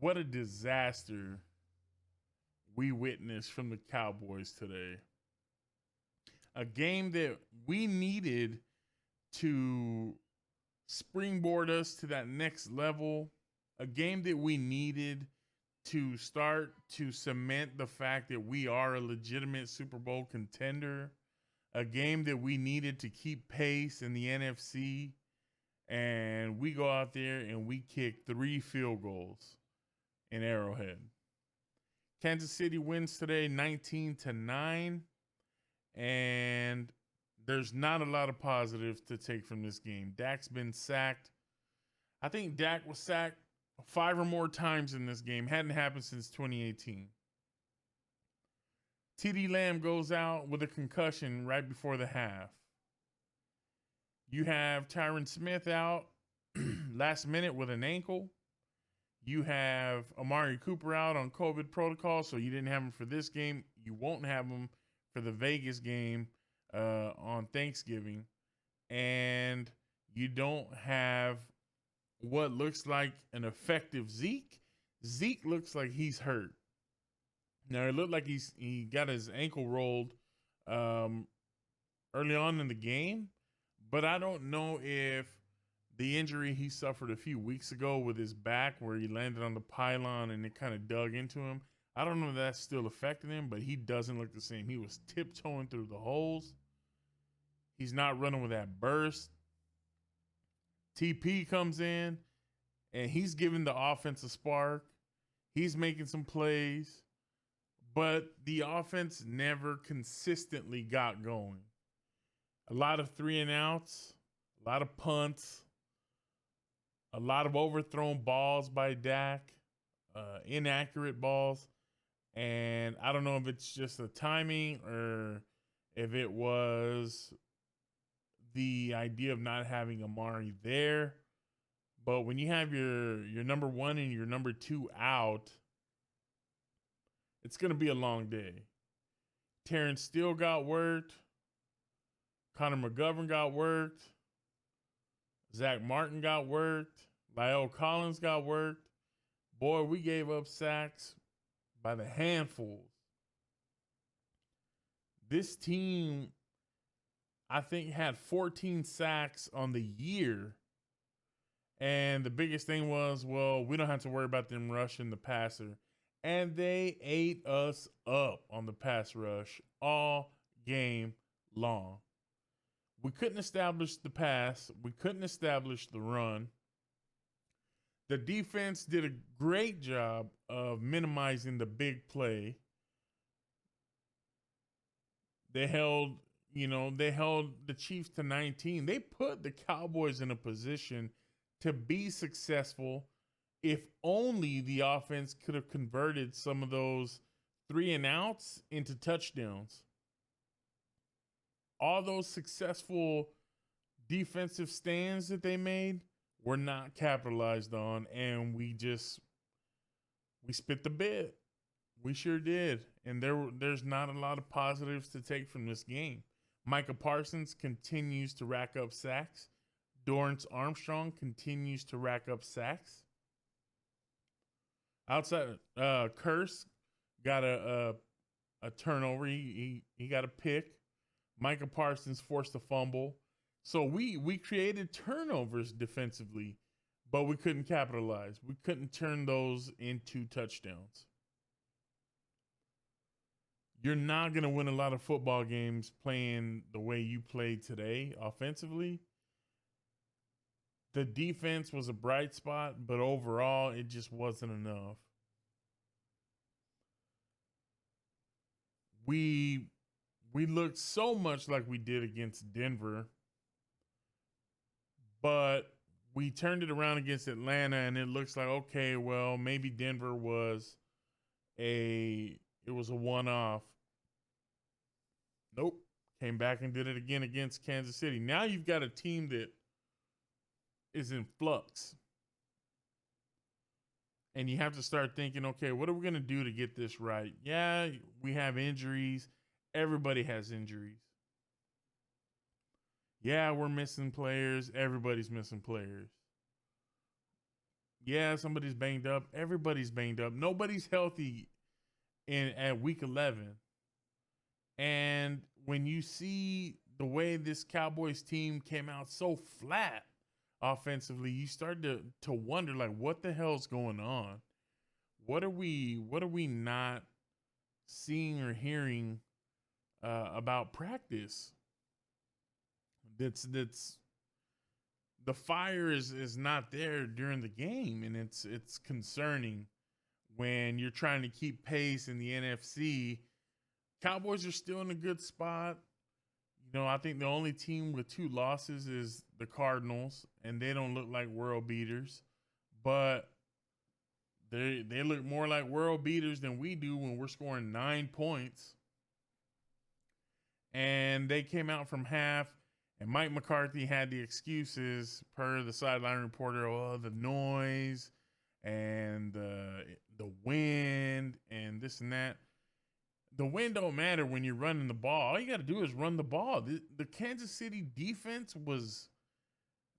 What a disaster we witnessed from the Cowboys today. A game that we needed to springboard us to that next level. A game that we needed to start to cement the fact that we are a legitimate Super Bowl contender. A game that we needed to keep pace in the NFC. And we go out there and we kick 3 field goals in Arrowhead. Kansas City wins today 19-9. And there's not a lot of positives to take from this game. Dak's been sacked. I think Dak was sacked 5 or more times in this game. Hadn't happened since 2018. TD Lamb goes out with a concussion right before the half. You have Tyron Smith out last minute with an ankle. You have Amari Cooper out on COVID protocol, so you didn't have him for this game. You won't have him for the Vegas game on Thanksgiving. And you don't have what looks like an effective Zeke. Zeke looks like he's hurt. Now, it looked like he got his ankle rolled early on in the game, but I don't know if the injury he suffered a few weeks ago with his back where he landed on the pylon and it kind of dug into him, I don't know if that's still affecting him, but he doesn't look the same. He was tiptoeing through the holes. He's not running with that burst. TP comes in, and he's giving the offense a spark. He's making some plays, but the offense never consistently got going. A lot of 3-and-outs, a lot of punts, a lot of overthrown balls by Dak, inaccurate balls. And I don't know if it's just the timing or if it was the idea of not having Amari there. But when you have your number 1 and your number 2 out, it's going to be a long day. Terrence Steele got worked. Connor McGovern got worked. Zach Martin got worked. Lyle Collins got worked. Boy, we gave up sacks by the handfuls. This team, I think, had 14 sacks on the year. And the biggest thing was, well, we don't have to worry about them rushing the passer. And they ate us up on the pass rush all game long. We couldn't establish the pass. We couldn't establish the run. The defense did a great job of minimizing the big play. They held the Chiefs to 19. They put the Cowboys in a position to be successful if only the offense could have converted some of those 3-and-outs into touchdowns. All those successful defensive stands that they made were not capitalized on, and we spit the bit. We sure did. And there's not a lot of positives to take from this game. Micah Parsons continues to rack up sacks. Dorrance Armstrong continues to rack up sacks. Outside, Curse got a turnover. He got a pick. Micah Parsons forced a fumble. So we created turnovers defensively, but we couldn't capitalize. We couldn't turn those into touchdowns. You're not going to win a lot of football games playing the way you played today offensively. The defense was a bright spot, but overall, it just wasn't enough. We looked so much like we did against Denver, but we turned it around against Atlanta, and it looks like, okay, well, maybe Denver was a one-off. Nope. Came back and did it again against Kansas City. Now you've got a team that is in flux. And you have to start thinking, okay, what are we going to do to get this right? Yeah, we have injuries. Everybody has injuries. Yeah, we're missing players. Everybody's missing players. Yeah, somebody's banged up. Everybody's banged up. Nobody's healthy in at week 11. And when you see the way this Cowboys team came out so flat offensively, you start to wonder like what the hell's going on? What are we not seeing or hearing about practice? That's the fire is not there during the game, and it's concerning when you're trying to keep pace in the NFC. Cowboys are still in a good spot. I think the only team with 2 losses is the Cardinals, and they don't look like world beaters, but they look more like world beaters than we do when we're scoring 9 points. And they came out from half, and Mike McCarthy had the excuses per the sideline reporter, the noise and the wind and this and that. The wind don't matter when you're running the ball. All you got to do is run the ball. The Kansas City defense was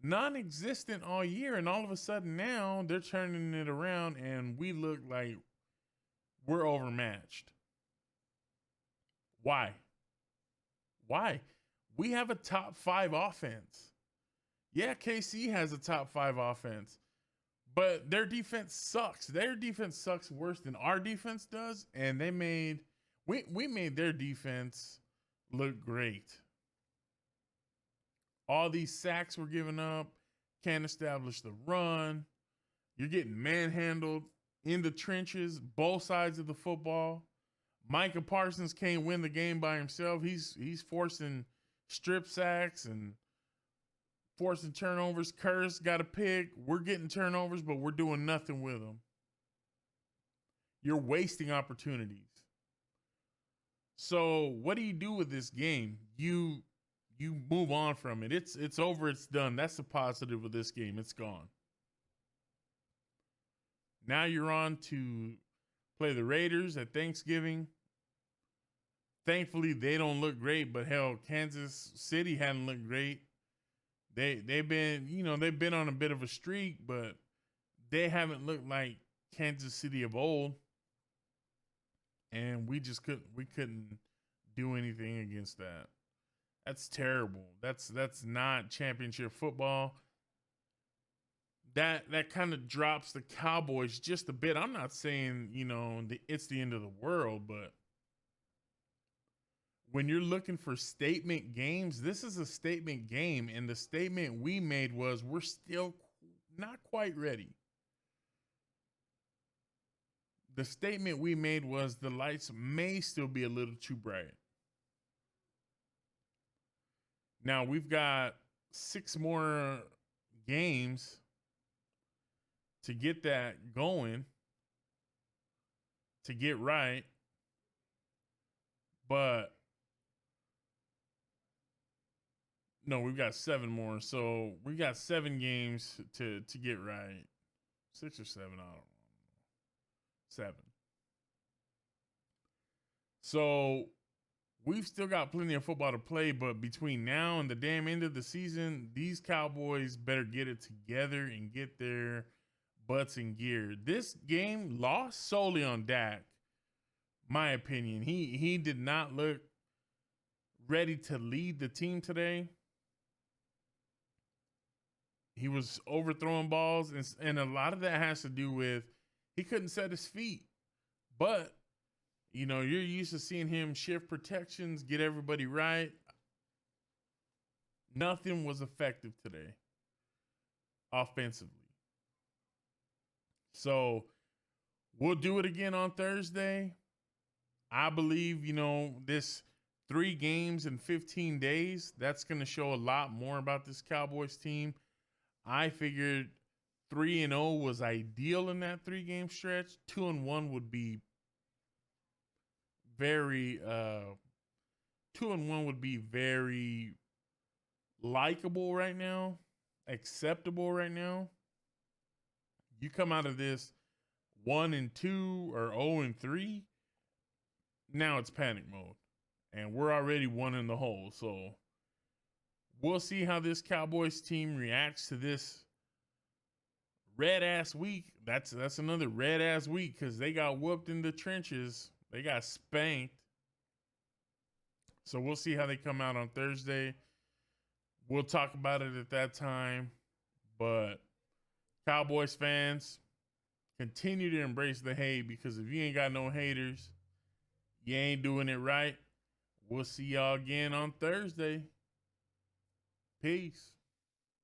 non-existent all year, and all of a sudden now they're turning it around, and we look like we're overmatched. Why? We have a top 5 offense. Yeah, KC has a top 5 offense, but their defense sucks. Their defense sucks worse than our defense does, and we made their defense look great. All these sacks were given up, can't establish the run. You're getting manhandled in the trenches, both sides of the football. Micah Parsons can't win the game by himself. He's forcing strip sacks and forcing turnovers. Curse got a pick. We're getting turnovers, but we're doing nothing with them. You're wasting opportunities. So what do you do with this game? You move on from it. It's over. It's done. That's the positive of this game. It's gone. Now you're on to play the Raiders at Thanksgiving. Thankfully, they don't look great, but hell, Kansas City hadn't looked great. They've been on a bit of a streak, but they haven't looked like Kansas City of old. And we couldn't do anything against that. That's terrible. That's not championship football. That kind of drops the Cowboys just a bit. I'm not saying, it's the end of the world, but when you're looking for statement games, this is a statement game, and the statement we made was we're still not quite ready. The statement we made was the lights may still be a little too bright. Now we've got 6 more games to get that going, to get right. But no, we've got 7 more. So we got 7 games to get right. 6 or 7, I don't know. 7. So we've still got plenty of football to play, but between now and the damn end of the season, these Cowboys better get it together and get their butts in gear. This game lost solely on Dak, my opinion. He did not look ready to lead the team today. He was overthrowing balls, and a lot of that has to do with he couldn't set his feet. But, you're used to seeing him shift protections, get everybody right. Nothing was effective today offensively. So we'll do it again on Thursday. I believe, this 3 games in 15 days, that's going to show a lot more about this Cowboys team. I figured 3-0 was ideal in that 3-game stretch. 2-1 would be very 2-1 would be very likable right now, acceptable right now. You come out of this 1-2 or 0-3, now it's panic mode, and we're already 1 in the hole. So we'll see how this Cowboys team reacts to this red ass week. That's another red ass week because they got whooped in the trenches. They got spanked. So we'll see how they come out on Thursday. We'll talk about it at that time. But Cowboys fans, continue to embrace the hate, because if you ain't got no haters, you ain't doing it right. We'll see y'all again on Thursday. Peace.